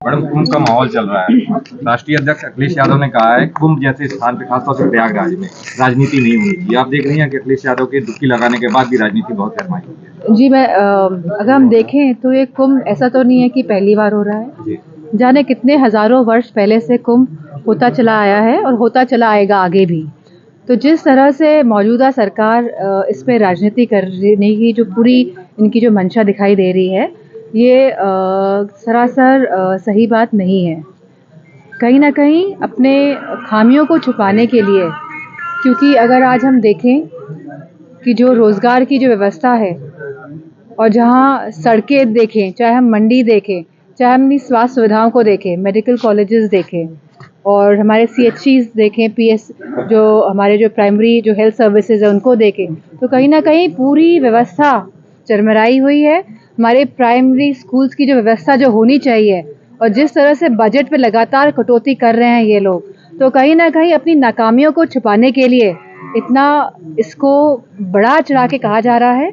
Madam, कुंभ का माहौल चल रहा है। राष्ट्रीय अध्यक्ष अखिलेश यादव ने कहा है कुंभ जैसे स्थान पे, खासतौर से प्रयागराज में राजनीति नहीं होनी चाहिए। आप देख रही हैं कि अखिलेश यादव के डुबकी लगाने के बाद भी राजनीति बहुत गरमाई हुई है। जी, अगर हम देखें तो ये कुंभ ऐसा तो नहीं है कि पहली बार हो रहा है। जाने कितने हजारों वर्ष पहले से कुंभ होता चला आया है और होता चला आएगा आगे भी। तो जिस तरह से मौजूदा सरकार इस पे राजनीति करने की जो पूरी इनकी जो मंशा दिखाई दे रही है, ये सरासर सही बात नहीं है। कहीं ना कहीं अपने खामियों को छुपाने के लिए, क्योंकि अगर आज हम देखें कि जो रोज़गार की जो व्यवस्था है और जहाँ सड़कें देखें, चाहे हम मंडी देखें, चाहे हम अपनी स्वास्थ्य सुविधाओं को देखें, मेडिकल कॉलेजेस देखें और हमारे CHCs देखें, PS जो हमारे जो प्राइमरी जो हेल्थ सर्विसेज है उनको देखें, तो कहीं ना कहीं पूरी व्यवस्था चरमराई हुई है। हमारे प्राइमरी स्कूल्स की जो व्यवस्था जो होनी चाहिए और जिस तरह से बजट पे लगातार कटौती कर रहे हैं ये लोग, तो कहीं ना कहीं अपनी नाकामियों को छुपाने के लिए इतना इसको बढ़ा चढ़ा के कहा जा रहा है।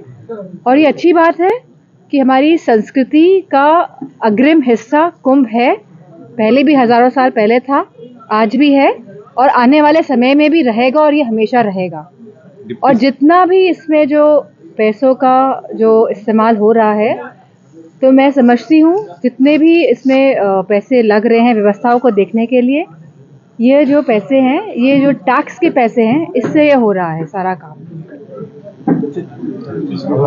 और ये अच्छी बात है कि हमारी संस्कृति का अग्रिम हिस्सा कुंभ है। पहले भी हजारों साल पहले था, आज भी है और आने वाले समय में भी रहेगा और ये हमेशा रहेगा। और जितना भी इसमें जो पैसों का जो इस्तेमाल हो रहा है, तो मैं समझती हूँ जितने भी इसमें पैसे लग रहे हैं व्यवस्थाओं को देखने के लिए, ये जो पैसे हैं, ये जो टैक्स के पैसे हैं, इससे ये हो रहा है सारा काम।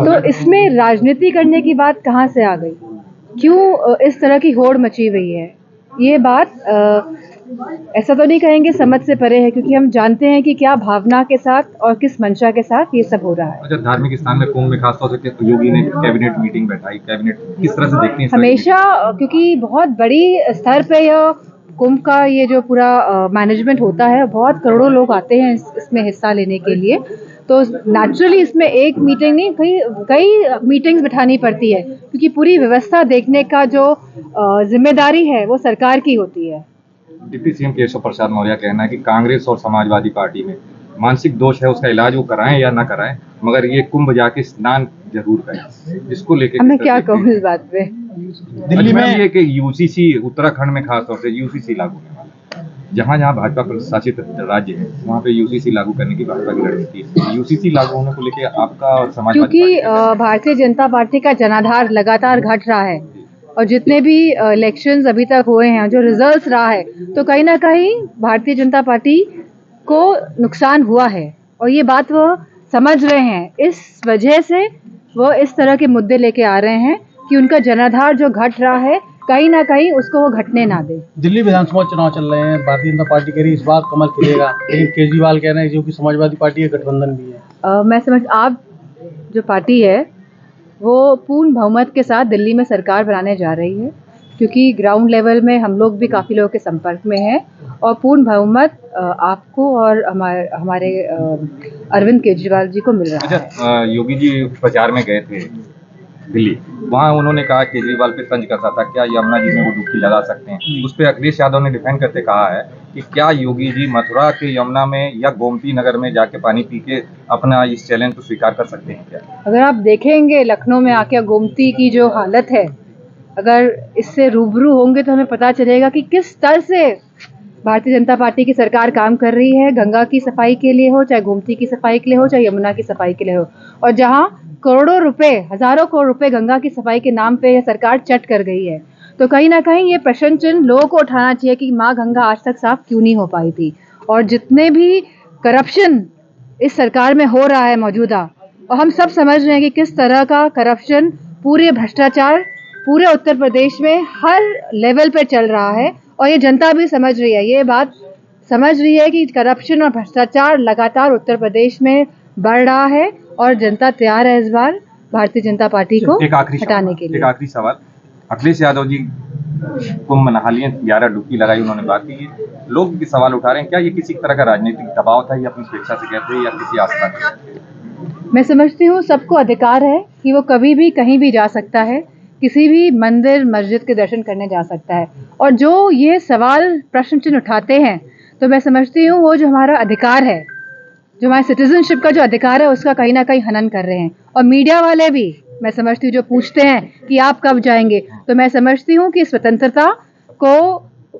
तो इसमें राजनीति करने की बात कहाँ से आ गई? क्यों इस तरह की होड़ मची हुई है? ये बात ऐसा तो नहीं कहेंगे समझ से परे है, क्योंकि हम जानते हैं कि क्या भावना के साथ और किस मंशा के साथ ये सब हो रहा है। अच्छा, धार्मिक स्थान में कुंभ में खासतौर से योगी ने कैबिनेट मीटिंग बैठाई, कैबिनेट किस तरह से देखती है? हमेशा, क्योंकि बहुत बड़ी स्तर पे यह कुंभ का ये जो पूरा मैनेजमेंट होता है, बहुत करोड़ों लोग आते हैं इसमें हिस्सा लेने के लिए, तो नेचुरली इसमें एक मीटिंग नहीं कई मीटिंग्स बिठानी पड़ती है, क्योंकि पूरी व्यवस्था देखने का जो जिम्मेदारी है वो सरकार की होती है। डिप्टी CM केशव प्रसाद मौर्य का कहना है कि कांग्रेस और समाजवादी पार्टी में मानसिक दोष है, उसका इलाज वो कराएं या ना कराएं, मगर ये कुंभ जाके स्नान जरूर करें। इसको लेके मैं क्या कहूँ इस बात पे? दिल्ली में ये कि UCC उत्तराखंड में खासतौर से UCC लागू होने वाला है। जहाँ जहाँ भाजपा प्रशासित राज्य है वहाँ पे UCC लागू करने की भाजपा की रणनीति है। UCC लागू होने को लेके आपका और समाजवादी, क्योंकि भारतीय जनता पार्टी का जनाधार लगातार घट रहा है और जितने भी इलेक्शंस अभी तक हुए हैं, जो रिजल्ट्स रहा है, तो कहीं ना कहीं भारतीय जनता पार्टी को नुकसान हुआ है और ये बात वो समझ रहे हैं। इस वजह से वो इस तरह के मुद्दे लेके आ रहे हैं कि उनका जनाधार जो घट रहा है, कहीं ना कहीं उसको वो घटने ना दे। दिल्ली विधानसभा चुनाव चल रहे हैं, भारतीय जनता पार्टी कह रही है इस बार कमल खिलेगा, लेकिन केजरीवाल कह रहे हैं जो कि समाजवादी पार्टी का गठबंधन भी है। मैं समझ, आप जो पार्टी है वो पूर्ण बहुमत के साथ दिल्ली में सरकार बनाने जा रही है, क्योंकि ग्राउंड लेवल में हम लोग भी काफ़ी लोगों के संपर्क में हैं और पूर्ण बहुमत आपको और हमारे अरविंद केजरीवाल जी को मिल रहा है। अच्छा, योगी जी प्रचार में गए थे दिल्ली, वहाँ उन्होंने कहा केजरीवाल पे तंज कसा था, क्या यमुना जी में वो डुबकी लगा सकते हैं? उस पर अखिलेश यादव ने डिफेंड करते कहा है कि क्या योगी जी मथुरा के यमुना में या गोमती नगर में जाके पानी पी के अपना इस चैलेंज को स्वीकार कर सकते हैं क्या? अगर आप देखेंगे लखनऊ में आके गोमती की जो हालत है, अगर इससे रूबरू होंगे तो हमें पता चलेगा कि किस स्तर से भारतीय जनता पार्टी की सरकार काम कर रही है। गंगा की सफाई के लिए हो, चाहे गोमती की सफाई के लिए हो, चाहे यमुना की सफाई के लिए हो, और जहां करोड़ों रुपए, हजारों करोड़ रुपए गंगा की सफाई के नाम पे सरकार चट कर गई है, तो कहीं ना कहीं ये प्रश्न चिन्ह लोगों को उठाना चाहिए कि माँ गंगा आज तक साफ क्यों नहीं हो पाई थी। और जितने भी करप्शन इस सरकार में हो रहा है मौजूदा, और हम सब समझ रहे हैं कि किस तरह का करप्शन, पूरे भ्रष्टाचार पूरे उत्तर प्रदेश में हर लेवल पे चल रहा है, और ये जनता भी समझ रही है, ये बात समझ रही है कि करप्शन और भ्रष्टाचार लगातार उत्तर प्रदेश में बढ़ रहा है और जनता तैयार है इस बार भारतीय जनता पार्टी को हटाने के लिए। एक आखिरी सवाल, अखिलेश यादव जी कुंभ नहा लिए, 11 डुबकी लगाई, उन्होंने बात की, लोग सवाल उठा रहे हैं क्या ये किसी तरह का राजनीतिक दबाव था या अपनी स्वेच्छा से कहते हैं या किसी आस्था से? मैं समझती हूँ सबको अधिकार है कि वो कभी भी कहीं भी जा सकता है, किसी भी मंदिर मस्जिद के दर्शन करने जा सकता है, और जो ये सवाल प्रश्न चिन्ह उठाते हैं, तो मैं समझती हूँ वो जो हमारा अधिकार है, जो हमारे सिटीजनशिप का जो अधिकार है, उसका कहीं ना कहीं हनन कर रहे हैं। और मीडिया वाले भी मैं समझती हूँ जो पूछते हैं कि आप कब जाएंगे, तो मैं समझती हूँ कि स्वतंत्रता को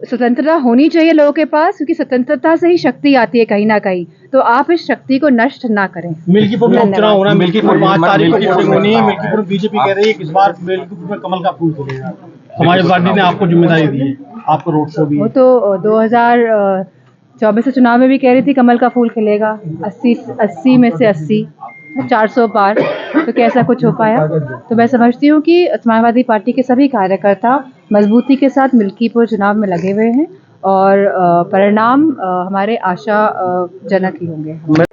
स्वतंत्रता होनी चाहिए लोगों के पास, क्योंकि स्वतंत्रता से ही शक्ति आती है कहीं ना कहीं। तो आप इस शक्ति को नष्ट ना करें। मिल्कीपुर में उपचुनाव हो रहा है, मिल्कीपुर 5 तारीख को वोटिंग होनी है। हाँ। मिल्कीपुर बीजेपी कह रही है कि इस बार मिल्कीपुर में कमल का फूल खिलेगा। समाजवादी पार्टी ने आपको जिम्मेदारी दी है, आपको रोड शो भी वो है। तो 2024 के चुनाव में भी कह रही थी कमल का फूल खिलेगा। 80 में से 80, 400 पार, तो कैसा कुछ हो पाया? तो मैं समझती हूँ कि समाजवादी पार्टी के सभी कार्यकर्ता मजबूती के साथ मिल्कीपुर चुनाव में लगे हुए हैं और परिणाम हमारे आशाजनक ही होंगे।